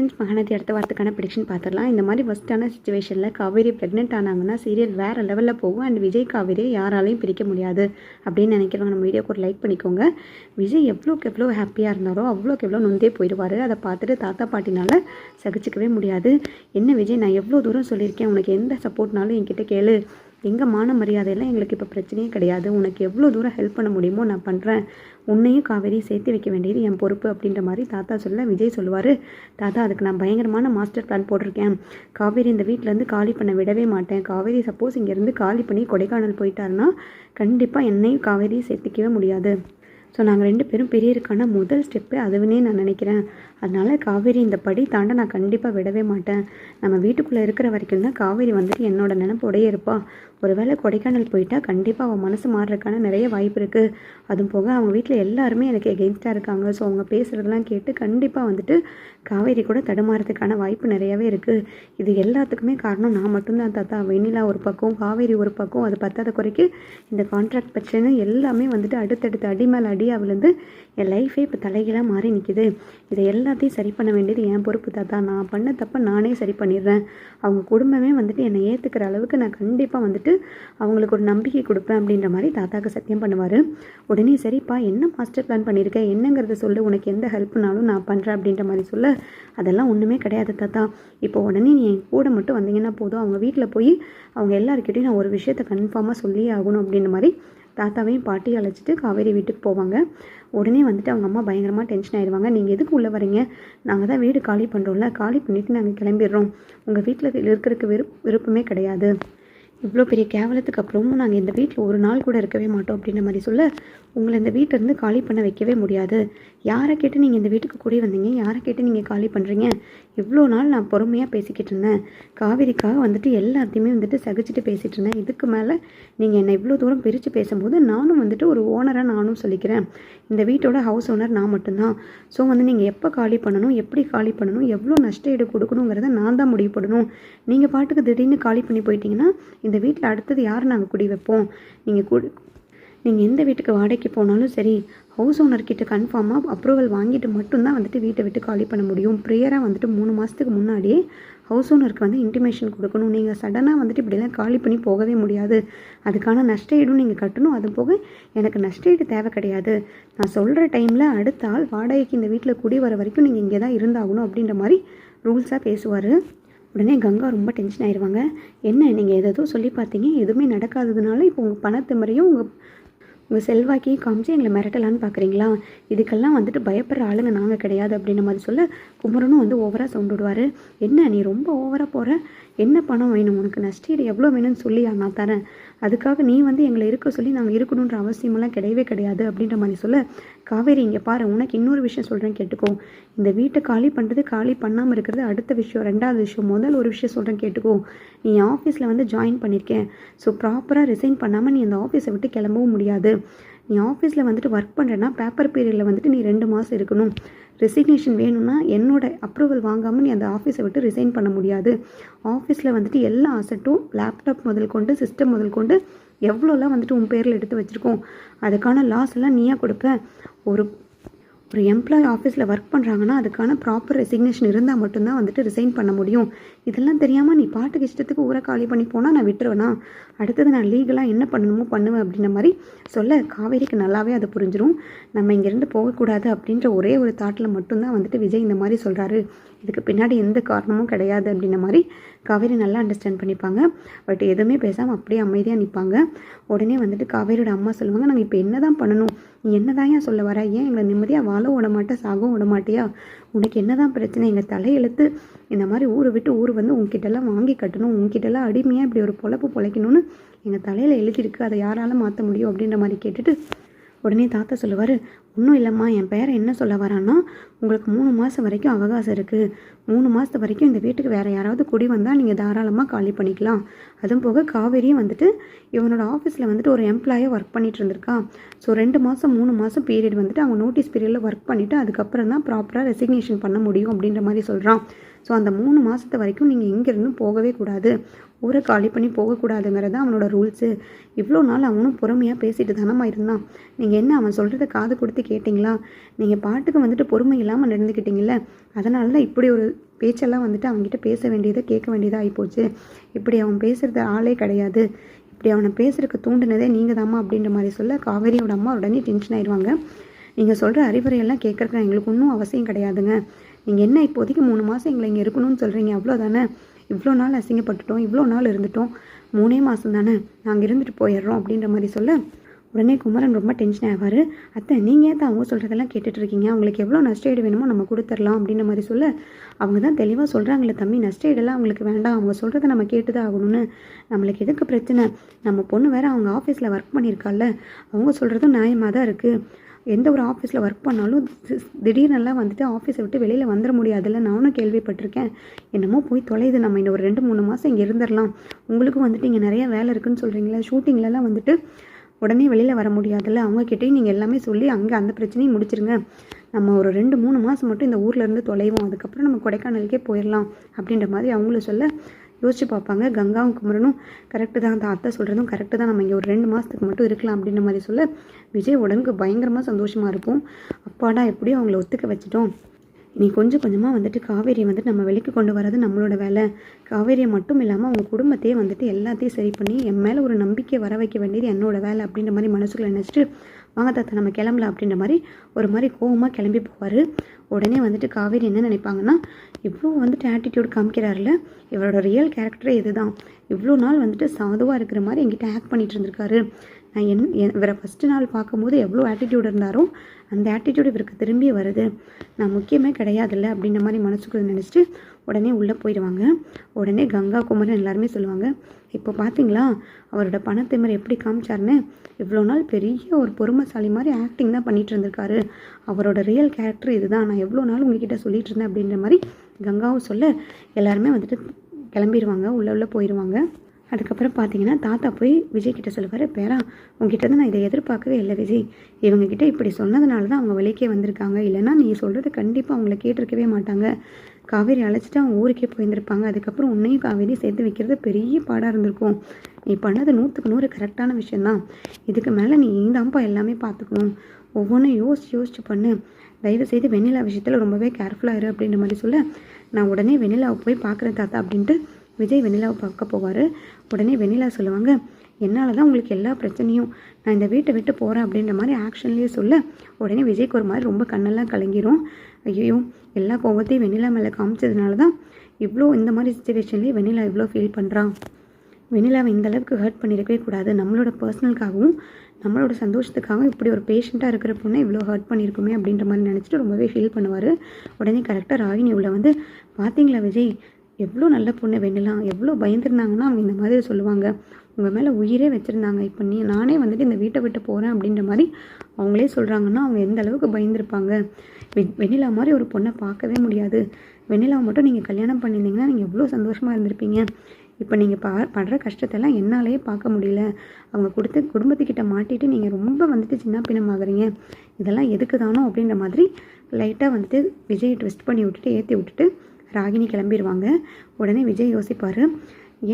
Friends Mahanadi அடுத்த வாரத்துக்கான prediction பார்த்துடலாம். இந்த மாதிரி ஃபஸ்ட்டான சிச்சுவேஷனில் காவேரி ப்ரெக்னென்ட் ஆனாங்கன்னா சீரியல் வேறு லெவலில் போகும். அண்ட் விஜய் காவேரியை யாராலையும் பிரிக்க முடியாது அப்படின்னு நினைக்கிறவங்க நம்ம வீடியோக்கு ஒரு லைக் பண்ணிக்கோங்க. விஜய் எவ்வளோக்கு எவ்வளோ ஹாப்பியாக இருந்தாரோ அவ்வளோக்கு எவ்வளோ நொந்தே போயிடுவார். அதை பார்த்துட்டு தாத்தா பாட்டினால் சகிச்சிக்கவே முடியாது. என்ன விஜய், நான் எவ்வளோ தூரம் சொல்லியிருக்கேன், உனக்கு எந்த சப்போர்ட்னாலும் என்கிட்ட கேளு, எங்கள் மான மரியாதையெல்லாம் எங்களுக்கு இப்போ பிரச்சனையே கிடையாது, உனக்கு எவ்வளோ தூரம் ஹெல்ப் பண்ண முடியுமோ நான் பண்ணுறேன், உன்னையும் காவேரியும் சேர்த்து வைக்க வேண்டியது என் பொறுப்பு அப்படின்ற மாதிரி தாத்தா சொல்ல விஜய் சொல்லுவார், தாத்தா அதுக்கு நான் பயங்கரமான மாஸ்டர் பிளான் போட்டிருக்கேன், காவேரி இந்த வீட்டிலேருந்து காலி பண்ண விடவே மாட்டேன், காவேரி சப்போஸ் இங்கேருந்து காலி பண்ணி கொடைக்கானல் போயிட்டாருன்னா கண்டிப்பாக என்னையும் காவேரியும் சேர்த்துக்கவே முடியாது. ஸோ நாங்கள் 2 பேரும் பெரியருக்கான முதல் ஸ்டெப்பு அதுவுன்னே நான் நினைக்கிறேன். அதனால் காவேரி இந்த படி தாண்ட நான் கண்டிப்பாக விடவே மாட்டேன். நம்ம வீட்டுக்குள்ளே இருக்கிற வரைக்கும் தான் காவேரி வந்துட்டு என்னோட நினைப்போடையே இருப்பாள். ஒருவேளை கொடைக்கானல் போயிட்டா கண்டிப்பாக அவன் மனசு மாறுறதுக்கான நிறைய வாய்ப்பு இருக்குது. அதுவும் போக அவங்க வீட்டில் எல்லாருமே எனக்கு எகெயின்ஸ்டாக இருக்காங்க. ஸோ அவங்க பேசுகிறதெல்லாம் கேட்டு கண்டிப்பாக வந்துட்டு காவேரி கூட தடுமாறதுக்கான வாய்ப்பு நிறையவே இருக்குது. இது எல்லாத்துக்குமே காரணம் நான் மட்டும்தான் தாத்தா. வெண்ணிலா ஒரு பக்கம், காவேரி ஒரு பக்கம், அது பத்தாத குறைக்கு இந்த கான்ட்ராக்ட் பிரச்சனை எல்லாமே வந்துட்டு அடுத்தடுத்து அடி மேலே அடி அவளுந்து என் லைஃபே இப்போ தலைகீழாக மாறி நிற்கிது. இதை எல்லாத்தையும் சரி பண்ண வேண்டியது என் பொறுப்பு தாத்தா. நான் பண்ண தப்ப நானே சரி பண்ணிடுறேன். அவங்க குடும்பமே வந்துட்டு என்னை ஏற்றுக்கிற அளவுக்கு நான் கண்டிப்பாக வந்துட்டு அவங்களுக்கு ஒரு நம்பிக்கை கொடுப்பேன் அப்படின்ற மாதிரி தாத்தாவுக்கு சத்தியம் பண்ணுவார். உடனே சரிப்பா, என்ன மாஸ்டர் பிளான் பண்ணியிருக்கேன், என்னங்கிறத சொல்லு, உனக்கு எந்த ஹெல்ப்னாலும் நான் பண்ணுறேன் அப்படின்ற மாதிரி சொல்ல, அதெல்லாம் ஒன்றுமே கிடையாது தாத்தா, இப்போ உடனே நீ என் கூட மட்டும் வந்தீங்கன்னா போதும், அவங்க வீட்டில் போய் அவங்க எல்லாருக்கிட்டையும் நான் ஒரு விஷயத்தை கன்ஃபார்மாக சொல்லியே ஆகணும் அப்படின்ற மாதிரி தாத்தாவையும் பாட்டியும் அழைச்சிட்டு காவேரி வீட்டுக்கு போவாங்க. உடனே வந்துட்டு அவங்க அம்மா பயங்கரமாக டென்ஷன் ஆயிடுவாங்க. நீங்கள் எதுக்கு உள்ளே வரீங்க, நாங்கள் தான் வீடு காலி பண்ணுறோம்ல, காலி பண்ணிவிட்டு நாங்கள் கிளம்பிடுறோம், உங்கள் வீட்டில் இருக்கிறதுக்கு விருப்பமே கிடையாது, இவ்வளோ பெரிய கேவலத்துக்கு அப்புறமும் நாங்கள் இந்த வீட்டில் ஒரு நாள் கூட இருக்கவே மாட்டோம் அப்படின்ற மாதிரி சொல்ல, உங்களை இந்த வீட்டிலேருந்து காலி பண்ண வைக்கவே முடியாது, யாரை கேட்டு நீங்கள் இந்த வீட்டுக்கு கூடி வந்தீங்க, யாரை கேட்டு நீங்கள் காலி பண்ணுறீங்க, இவ்வளோ நாள் நான் பொறுமையாக பேசிக்கிட்டு இருந்தேன், காவேரிக்காக வந்துட்டு எல்லாத்தையுமே வந்துட்டு சகிச்சுட்டு பேசிகிட்டு இருந்தேன், இதுக்கு மேலே நீங்கள் என்னை இவ்வளோ தூரம் பிரித்து பேசும்போது நானும் வந்துட்டு ஒரு ஓனராக நானும் சொல்லிக்கிறேன், இந்த வீட்டோட ஹவுஸ் ஓனர் நான் மட்டும்தான். ஸோ வந்து நீங்கள் எப்போ காலி பண்ணணும், எப்படி காலி பண்ணணும், எவ்வளோ நஷ்ட ஈடு கொடுக்கணுங்கிறத நான் தான் முடிவு பண்ணணும். நீங்கள் பாட்டுக்கு திடீர்னு காலி பண்ணி போயிட்டீங்கன்னா இந்த வீட்டில் அடுத்தது யார் நாங்கள் குடி வைப்போம், நீங்கள் எந்த வீட்டுக்கு வாடகைக்கு போனாலும் சரி ஹவுஸ் ஓனர்கிட்ட கன்ஃபார்மாக அப்ரூவல் வாங்கிட்டு மட்டும்தான் வந்துட்டு வீட்டை விட்டு காலி பண்ண முடியும். ப்ரேயராக வந்துட்டு 3 மாதத்துக்கு முன்னாடியே ஹவுஸ் ஓனருக்கு வந்து இன்டிமேஷன் கொடுக்கணும். நீங்கள் சடனாக வந்துட்டு இப்படிலாம் காலி பண்ணி போகவே முடியாது. அதுக்கான நஷ்ட ஈடும் நீங்கள் கட்டணும். அது போக எனக்கு நஷ்ட ஈடு தேவை கிடையாது. நான் சொல்கிற டைமில் அடுத்த ஆள் வாடகைக்கு இந்த வீட்டில் குடி வர வரைக்கும் நீங்கள் இங்கே தான் இருந்தாகணும் அப்படின்ற மாதிரி ரூல்ஸாக பேசுவார். உடனே கங்கா ரொம்ப டென்ஷன் ஆயிடுவாங்க. என்ன நீங்கள் எதோ சொல்லி பார்த்தீங்க, எதுவுமே நடக்காததுனால இப்போ உங்கள் பணத்திமரையும் உங்கள் செல்வாக்கையும் காமிச்சு எங்களை மிரட்டலான்னு பார்க்குறீங்களா, இதுக்கெல்லாம் வந்துட்டு பயப்படுற ஆளுங்க நாங்கள் கிடையாது அப்படின்ற மாதிரி சொல்ல, குமரனும் வந்து ஓவராக சவுண்ட் விடுவார். என்ன நீ ரொம்ப ஓவராக போகிற, என்ன பணம் வேணும் உனக்கு, நஷ்டீடு எவ்வளோ வேணும்னு சொல்லியா நான் தரேன், அதுக்காக நீ வந்து எங்களை இருக்க சொல்லி நாங்கள் இருக்கணுன்ற அவசியமெல்லாம் கிடையவே கிடையாது அப்படின்ற மாதிரி சொல்ல, காவேரி இங்கே பாரு, உனக்கு இன்னொரு விஷயம் சொல்கிறேன் கேட்டுக்கோ, இந்த வீட்டை காலி பண்ணுறது காலி பண்ணாமல் இருக்கிறது அடுத்த விஷயம், 2வது விஷயம், முதல் ஒரு விஷயம் சொல்கிறேன் கேட்டுக்கோ, நீ ஆஃபீஸில் வந்து ஜாயின் பண்ணியிருக்கேன், ஸோ ப்ராப்பராக ரிசைன் பண்ணாமல் நீ அந்த ஆஃபீஸை விட்டு கிளம்பவும் முடியாது. நீ ஆஃபீஸில் வந்துட்டு ஒர்க் பண்ணுறேன்னா பேப்பர் பீரியடில் வந்துட்டு நீ 2 மாதம் இருக்கணும். ரெசிக்னேஷன் வேணும்னா என்னோட அப்ரூவல் வாங்காமல் நீ அந்த ஆஃபீஸை விட்டு ரிசைன் பண்ண முடியாது. ஆஃபீஸில் வந்துட்டு எல்லா அசட்டும் லேப்டாப் முதல் கொண்டு சிஸ்டம் முதல் கொண்டு எவ்வளோலாம் வந்துட்டு உன் பேரில் எடுத்து வச்சுருக்கோம், அதுக்கான லாஸ் எல்லாம் நீயா கொடுப்ப. ஒரு எம்ப்ளாயி ஆஃபீஸில் ஒர்க் பண்ணுறாங்கன்னா அதுக்கான ப்ராப்பர் ரெசிக்னேஷன் இருந்தால் மட்டும்தான் வந்துட்டு ரிசைன் பண்ண முடியும். இதெல்லாம் தெரியாமல் நீ பாட்டுக்கு இஷ்டத்துக்கு ஊரை காலி பண்ணி போனால் நான் விட்டுருவேனா, அடுத்தது நான் லீகலாக என்ன பண்ணணுமோ பண்ணுவேன் அப்படின்ற மாதிரி சொல்ல, காவேரிக்கு நல்லாவே அது புரிஞ்சிடும். நம்ம இங்கேருந்து போகக்கூடாது அப்படின்ற ஒரே ஒரு தாட்டில் மட்டும்தான் வந்துட்டு விஜய் இந்த மாதிரி சொல்கிறாரு, இதுக்கு பின்னாடி எந்த காரணமும் கிடையாது அப்படின்ற மாதிரி காவேரி நல்லா அண்டர்ஸ்டாண்ட் பண்ணிப்பாங்க. பட் எதுவுமே பேசாமல் அப்படியே அமைதியாக நிற்பாங்க. உடனே வந்துட்டு காவேரியோட அம்மா சொல்லுவாங்க, நாங்கள் இப்போ என்ன தான் பண்ணணும், நீ என்ன தான் ஏன் சொல்ல வர, ஏன் எங்களை நிம்மதியாக வாழ விட மாட்டேன், சாகவும் விட மாட்டியா, உனக்கு என்ன தான் பிரச்சனை, எங்கள் தலையெழுத்து இந்த மாதிரி ஊரை விட்டு ஊர் வந்து உங்ககிட்டலாம் வாங்கி கட்டணும், உங்ககிட்டலாம் அடிமையாக இப்படி ஒரு பொழப்பு பொழைக்கணும்னு எங்கள் தலையில் எழுதியிருக்கு, அதை யாரால் மாற்ற முடியும் அப்படின்ற மாதிரி கேட்டுட்டு உடனே தாத்தா சொல்லுவார், ஒன்றும் இல்லைம்மா, என் பேரை என்ன சொல்ல வரான்னா, உங்களுக்கு 3 மாதம் வரைக்கும் அவகாசம் இருக்குது, 3 மாதத்து வரைக்கும் இந்த வீட்டுக்கு வேறு யாராவது குடி வந்தால் நீங்கள் தாராளமாக காலி பண்ணிக்கலாம். அதுவும் போக காவேரியும் வந்துட்டு இவனோட ஆஃபீஸில் வந்துட்டு ஒரு எம்ப்ளாயாக ஒர்க் பண்ணிகிட்டு இருந்திருக்கா. ஸோ 2 மாதம் 3 மாதம் பீரியட் வந்துட்டு அவங்க நோட்டீஸ் பீரியடில் ஒர்க் பண்ணிவிட்டு அதுக்கப்புறம் தான் ப்ராப்பராக ரெசிக்னேஷன் பண்ண முடியும் அப்படின்ற மாதிரி சொல்கிறான். ஸோ அந்த 3 மாதத்து வரைக்கும் நீங்கள் எங்கேருந்தும் போகவே கூடாது, ஊரை காலி பண்ணி போகக்கூடாதுங்கிறது அவனோட ரூல்ஸு. இவ்வளோ நாள் அவனும் பொறுமையாக பேசிட்டு தானம்மா இருந்தான், நீங்கள் என்ன அவன் சொல்கிறத காது கொடுத்து கேட்டிங்களா, நீங்கள் பாட்டுக்கு வந்துட்டு பொறுமை இல்லாமல் நடந்துக்கிட்டீங்கள, அதனால தான் இப்படி ஒரு பேச்செல்லாம் வந்துட்டு அவங்ககிட்ட பேச வேண்டியதை கேட்க வேண்டியதாக ஆகிப்போச்சு. இப்படி அவன் பேசுகிறது ஆளே கிடையாது, இப்படி அவனை பேசுறதுக்கு தூண்டினதே நீங்கள் தாம்மா அப்படின்ற மாதிரி சொல்ல காவேரியோட அம்மா உடனே டென்ஷன் ஆயிடுவாங்க. நீங்கள் சொல்கிற அறிவுரையெல்லாம் கேட்குறதுக்கு எங்களுக்கு ஒன்றும் அவசியம் கிடையாதுங்க. நீங்கள் என்ன இப்போதைக்கு 3 மாதம் எங்களை இங்கே இருக்கணும்னு சொல்கிறீங்க, அவ்வளோதானே. இவ்வளோ நாள் அசிங்கப்பட்டுட்டோம், இவ்வளோ நாள் இருந்துட்டோம், 3 மாதம் தானே, நாங்கள் இருந்துட்டு போயிடுறோம் அப்படின்ற மாதிரி சொல்ல உடனே குமரன் ரொம்ப டென்ஷன் ஆவார். அத்தை நீங்கள் ஏன் அவங்க சொல்கிறதெல்லாம் கேட்டுட்ருக்கீங்க, அவங்களுக்கு எவ்வளோ நஷ்டஈடு வேணுமோ நம்ம கொடுத்துடலாம் அப்படின்ற மாதிரி சொல்ல அவங்க தான் தெளிவாக சொல்கிறாங்களே தம்பி, நஷ்டஈடெல்லாம் அவங்களுக்கு வேண்டாம், அவங்க சொல்கிறத நம்ம கேட்டு தான் ஆகணும்னு. நம்மளுக்கு எதுக்கு பிரச்சனை, நம்ம பொண்ணு வேறு அவங்க ஆஃபீஸில் ஒர்க் பண்ணியிருக்காள்ல, அவங்க சொல்கிறதும் நியாயமாக தான் இருக்குது. எந்த ஒரு ஆஃபீஸில் ஒர்க் பண்ணாலும் திடீர்னெல்லாம் வந்துட்டு ஆஃபீஸை விட்டு வெளியில் வந்துட முடியாதுல்ல, நானும் கேள்விப்பட்டிருக்கேன். என்னமோ போய் தொலைது, நம்ம இன்னும் ஒரு 2-3 மாதம் இங்கே இருந்துடலாம். உங்களுக்கும் வந்துட்டு இங்கே நிறையா வேலை இருக்குதுன்னு சொல்கிறீங்களா, ஷூட்டிங்லலாம் வந்துட்டு உடனே வெளியில் வர முடியாதுல்ல, அவங்கக்கிட்டையும் நீங்கள் எல்லாமே சொல்லி அங்கே அந்த பிரச்சனையும் முடிச்சிருங்க. நம்ம ஒரு 2-3 மாதம் மட்டும் இந்த ஊர்லேருந்து தொலைவோம், அதுக்கப்புறம் நம்ம கொடைக்கானலுக்கே போயிடலாம் அப்படின்ற மாதிரி அவங்களும் சொல்ல யோசிச்சு பார்ப்பாங்க. கங்காவும் குமரனும் கரெக்டு தான், அந்த அத்தை சொல்கிறதும் கரெக்டு தான், நம்ம இங்கே ஒரு 2 மாதத்துக்கு மட்டும் இருக்கலாம் அப்படின்ற மாதிரி சொல்ல விஜய் உடனுக்கு பயங்கரமாக சந்தோஷமாக இருக்கும். அப்பாடா எப்படியும் அவங்கள ஒத்துக்க வச்சுட்டோம், இனி கொஞ்சம் கொஞ்சமாக வந்துட்டு காவேரியை வந்துட்டு நம்ம வெளிக்கு கொண்டு வரது நம்மளோட வேலை. காவேரியை மட்டும் இல்லாமல் அவங்க குடும்பத்தையே வந்துட்டு எல்லாத்தையும் சரி பண்ணி என் மேலே ஒரு நம்பிக்கை வர வைக்க வேண்டியது என்னோட வேலை அப்படின்ற மாதிரி மனசுக்குள்ள நினச்சிட்டு வாங்க தாத்தா நம்ம கிளம்பலாம் அப்படின்ற மாதிரி ஒரு மாதிரி கோவமாக கிளம்பி போவார். உடனே வந்துட்டு காவேரி என்ன நினைப்பாங்கன்னா, இவ்வளோ வந்துட்டு ஆட்டிடியூட் காமிக்கிறாருல, இவரோட ரியல் கேரக்டரே இதுதான், இவ்வளோ நாள் வந்துட்டு சாதுவாக இருக்கிற மாதிரி என்கிட்ட ஆக்ட் பண்ணிகிட்டு இருந்திருக்காரு. நான் இவரை ஃபஸ்ட்டு நாள் பார்க்கும்போது எவ்வளோ ஆட்டிடியூட் இருந்தாரோ அந்த ஆட்டிடியூட் இவருக்கு திரும்பி வருது, நான் முக்கியமே கிடையாதுல்ல அப்படின்ற மாதிரி மனசுக்குள்ள நினச்சிட்டு உடனே உள்ளே போயிடுவாங்க. உடனே கங்கா குமரன் எல்லாருமே சொல்லுவாங்க, இப்போ பார்த்தீங்களா அவரோட பணத்திமிரை எப்படி காமிச்சாருன்னு, இவ்வளோ நாள் பெரிய ஒரு பொறுமைசாலி மாதிரி ஆக்டிங் தான் பண்ணிகிட்டு இருந்திருக்காரு, அவரோட ரியல் கேரக்டர் இதுதான், நான் எவ்வளோ நாள் உங்ககிட்ட சொல்லிட்டு இருந்தேன் அப்படின்ற மாதிரி கங்காவும் சொல்ல எல்லாருமே வந்துட்டு கிளம்பிடுவாங்க, உள்ளே போயிடுவாங்க. அதுக்கப்புறம் பார்த்தீங்கன்னா தாத்தா போய் விஜய்கிட்ட சொல்லுவார், பேரா உங்ககிட்ட தான் நான் இதை எதிர்பார்க்கவே இல்லை விஜய், இவங்ககிட்ட இப்படி சொன்னதுனால தான் அவங்க வெளிக்கே வந்திருக்காங்க, இல்லைனா நீ சொல்கிறது கண்டிப்பாக அவங்கள கேட்டிருக்கவே மாட்டாங்க. காவேரி அழைச்சிட்டு அவங்க ஊருக்கே போயிருந்திருப்பாங்க, அதுக்கப்புறம் உன்னையும் காவேரி சேர்த்து வைக்கிறது பெரிய பாடாக இருந்திருக்கும். நீ பண்ணது 100க்கு 100 கரெக்டான விஷயந்தான், இதுக்கு மேலே நீ இந்தாம்பா எல்லாமே பார்த்துக்கணும், ஒவ்வொன்றும் யோசிச்சு பண்ணு, தயவுசெய்து வெண்ணிலா விஷயத்தில் ரொம்பவே கேர்ஃபுல்லாக இரு அப்படின்ற மாதிரி சொல்ல நான் உடனே வெண்ணிலாவை போய் பார்க்குறேன் தாத்தா அப்படின்ட்டு விஜய் வெண்ணிலாவை பார்க்க போவார். உடனே வெண்ணிலா சொல்லுவாங்க, என்னால் தான் உங்களுக்கு எல்லா பிரச்சனையும், நான் இந்த வீட்டை விட்டு போகிறேன் அப்படின்ற மாதிரி ஆக்ஷன்லேயே சொல்ல உடனே விஜய்க்கு ஒரு மாதிரி ரொம்ப கண்ணெல்லாம் கலங்கிரும். ஐயோ எல்லா கோபத்தையும் வெண்ணிலா மேலே காமிச்சதுனால தான் இவ்வளோ இந்த மாதிரி சுச்சுவேஷன்லேயே வெண்ணிலா இவ்வளோ ஃபீல் பண்ணுறான். வெண்ணிலாவை இந்த அளவுக்கு ஹர்ட் பண்ணியிருக்கவே கூடாது, நம்மளோட பர்சனலுக்காகவும் நம்மளோட சந்தோஷத்துக்காகவும் இப்படி ஒரு பேஷண்ட்டாக இருக்கிற பொண்ணை இவ்வளோ ஹர்ட் பண்ணியிருக்குமே அப்படின்ற மாதிரி நினச்சிட்டு ரொம்பவே ஃபீல் பண்ணுவார். உடனே கரெக்டாக ராகினி உள்ள வந்து, பார்த்தீங்களா விஜய் எவ்வளோ நல்ல பொண்ணு வெண்ணிலா, எவ்வளோ பயந்துருந்தாங்கன்னா அவங்க இந்த மாதிரி சொல்லுவாங்க, உங்கள் மேலே உயிரே வச்சுருந்தாங்க, இப்போ நானே வந்துட்டு இந்த வீட்டை விட்டு போகிறேன் அப்படின்ற மாதிரி அவங்களே சொல்கிறாங்கன்னா அவங்க எந்த அளவுக்கு பயந்துருப்பாங்க. வெண்ணிலா மாதிரி ஒரு பொண்ணை பார்க்கவே முடியாது, வெண்ணிலாவை மட்டும் நீங்கள் கல்யாணம் பண்ணியிருந்தீங்கன்னா நீங்கள் எவ்வளோ சந்தோஷமாக இருந்திருப்பீங்க. இப்போ நீங்கள் படுற கஷ்டத்தெல்லாம் என்னாலேயே பார்க்க முடியல, அவங்க குடும்பத்துக்கிட்ட மாட்டிட்டு நீங்கள் ரொம்ப வந்துட்டு சின்ன பின்னமாகறீங்க, இதெல்லாம் எதுக்கு தானோ அப்படின்ற மாதிரி லைட்டாக வந்துட்டு விஜய் ட்விஸ்ட் பண்ணி விட்டுட்டு ஏற்றி விட்டுட்டு ராகினி கிளம்பிடுவாங்க. உடனே விஜய் யோசிப்பார்,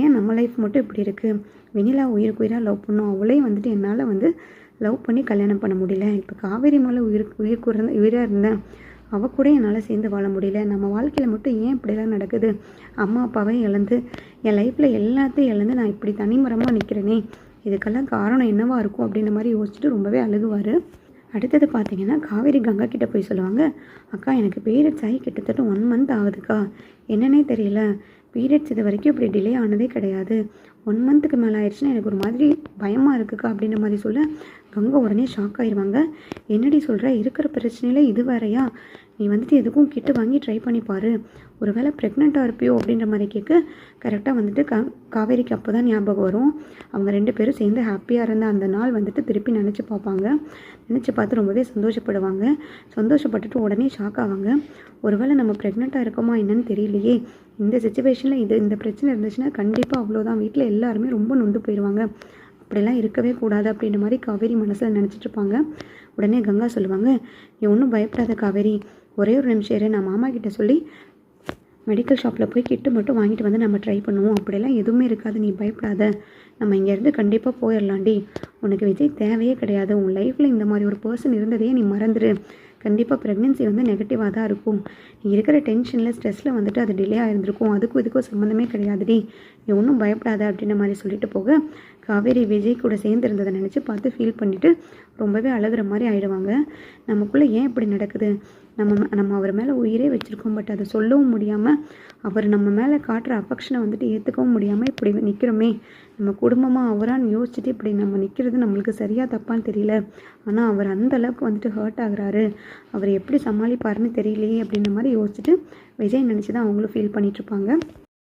ஏன் நம்ம லைஃப் மட்டும் இப்படி இருக்குது, வெண்ணிலா உயிருக்கு உயிராக லவ் பண்ணோம், அவளே வந்துட்டு என்னால் வந்து லவ் பண்ணி கல்யாணம் பண்ண முடியல, இப்போ காவேரி மேலே உயிராக இருந்தேன், அவள் கூட என்னால் சேர்ந்து வாழ முடியல, நம்ம வாழ்க்கையில் மட்டும் ஏன் இப்படிலாம் நடக்குது, அம்மா அப்பாவை இழந்து என் லைஃப்பில் எல்லாத்தையும் இழந்து நான் இப்படி தனிமரமாக நிற்கிறேனே, இதுக்கெல்லாம் காரணம் என்னவா இருக்கும் அப்படின்ற மாதிரி யோசிச்சுட்டு ரொம்பவே அழுகுவார். அடுத்தது பார்த்தீங்கன்னா காவேரி கங்கா கிட்டே போய் சொல்லுவாங்க, அக்கா எனக்கு பீரியட்ஸ் ஆகி கிட்டத்தட்ட 1 மந்த் ஆகுதுக்கா, என்னன்னே தெரியல, பீரியட்ஸ் இது வரைக்கும் இப்படி டிலே ஆனதே கிடையாது, 1 மந்த்துக்கு மேலே ஆயிடுச்சுன்னா எனக்கு ஒரு மாதிரி பயமாக இருக்குக்கா அப்படின்ற மாதிரி சொல்ல கங்கா உடனே ஷாக் ஆயிடுவாங்க. என்னடி சொல்கிற, இருக்கிற பிரச்சனையில் இது வேறையா, நீ வந்துட்டு எதுக்கும் கிட்டு வாங்கி ட்ரை பண்ணி பாரு, ஒரு வேளை ப்ரெக்னெண்ட்டாக இருப்பியோ அப்படின்ற மாதிரி கேட்க கரெக்டாக வந்துட்டு காவேரிக்கு அப்போ தான் ஞாபகம் வரும், அவங்க 2 பேரும் சேர்ந்து ஹாப்பியாக இருந்த அந்த நாள் வந்துட்டு திருப்பி நினச்சி பார்ப்பாங்க. நினச்சி பார்த்து ரொம்பவே சந்தோஷப்படுவாங்க. சந்தோஷப்பட்டுட்டு உடனே ஷாக் ஆவாங்க, ஒருவேளை நம்ம ப்ரெக்னெண்ட்டாக இருக்கோமா என்னன்னு தெரியலையே, இந்த சுச்சுவேஷனில் இந்த பிரச்சனை இருந்துச்சுன்னா கண்டிப்பாக அவ்வளோதான், வீட்டில் எல்லாருமே ரொம்ப நொந்து போயிடுவாங்க, அப்படிலாம் இருக்கவே கூடாது அப்படின்ற மாதிரி காவேரி மனசில் நினச்சிட்ருப்பாங்க. உடனே கங்கா சொல்லுவாங்க, நீ ஒன்றும் பயப்படாத காவேரி, ஒரே ஒரு நிமிஷம் இரு, நான் மாமா கிட்ட சொல்லி மெடிக்கல் ஷாப்பில் போய் கிட்டு மட்டும் வாங்கிட்டு வந்து நம்ம ட்ரை பண்ணுவோம், அப்படிலாம் எதுவுமே இருக்காது, நீ பயப்படாத, நம்ம இங்கேருந்து கண்டிப்பாக போயிடலாண்டி, உனக்கு விஜய் தேவையே கிடையாது, உன் லைஃப்பில் இந்த மாதிரி ஒரு பர்சன் இருந்ததையே நீ மறந்துடு, கண்டிப்பாக ப்ரெக்னென்சி வந்து நெகட்டிவாக தான் இருக்கும். நீ இருக்கிற டென்ஷனில் ஸ்ட்ரெஸ்ஸில் வந்துட்டு அது டிலே ஆகிருந்திருக்கும். அதுக்கும் இதுக்கும் சம்மந்தமே கிடையாதுடி, நீ ஒன்றும் பயப்படாத அப்படின்ற மாதிரி சொல்லிட்டு போக காவேரி விஜய் கூட சேர்ந்து இருந்ததை நினச்சி பார்த்து ஃபீல் பண்ணிவிட்டு ரொம்பவே அழுகிற மாதிரி ஆகிடுவாங்க. நமக்குள்ளே ஏன் இப்படி நடக்குது, நம்ம அவர் மேலே உயிரே வச்சுருக்கோம், பட் அதை சொல்லவும் முடியாமல் அவர் நம்ம மேலே காட்டுற அஃபெக்ஷனை வந்துட்டு ஏற்றுக்கவும் முடியாமல் இப்படி நிற்கிறோமே, நம்ம குடும்பமாக அவரான்னு யோசிச்சுட்டு இப்படி நம்ம நிற்கிறது நம்மளுக்கு சரியாக தப்பான்னு தெரியல. ஆனால் அவர் அந்த அளவுக்கு வந்துட்டு ஹர்ட் ஆகுறாரு, அவர் எப்படி சமாளிப்பாருன்னு தெரியலையே அப்படின்ற மாதிரி யோசிச்சுட்டு விஜய் நினச்சி தான் அவங்களும் ஃபீல் பண்ணிகிட்ருப்பாங்க.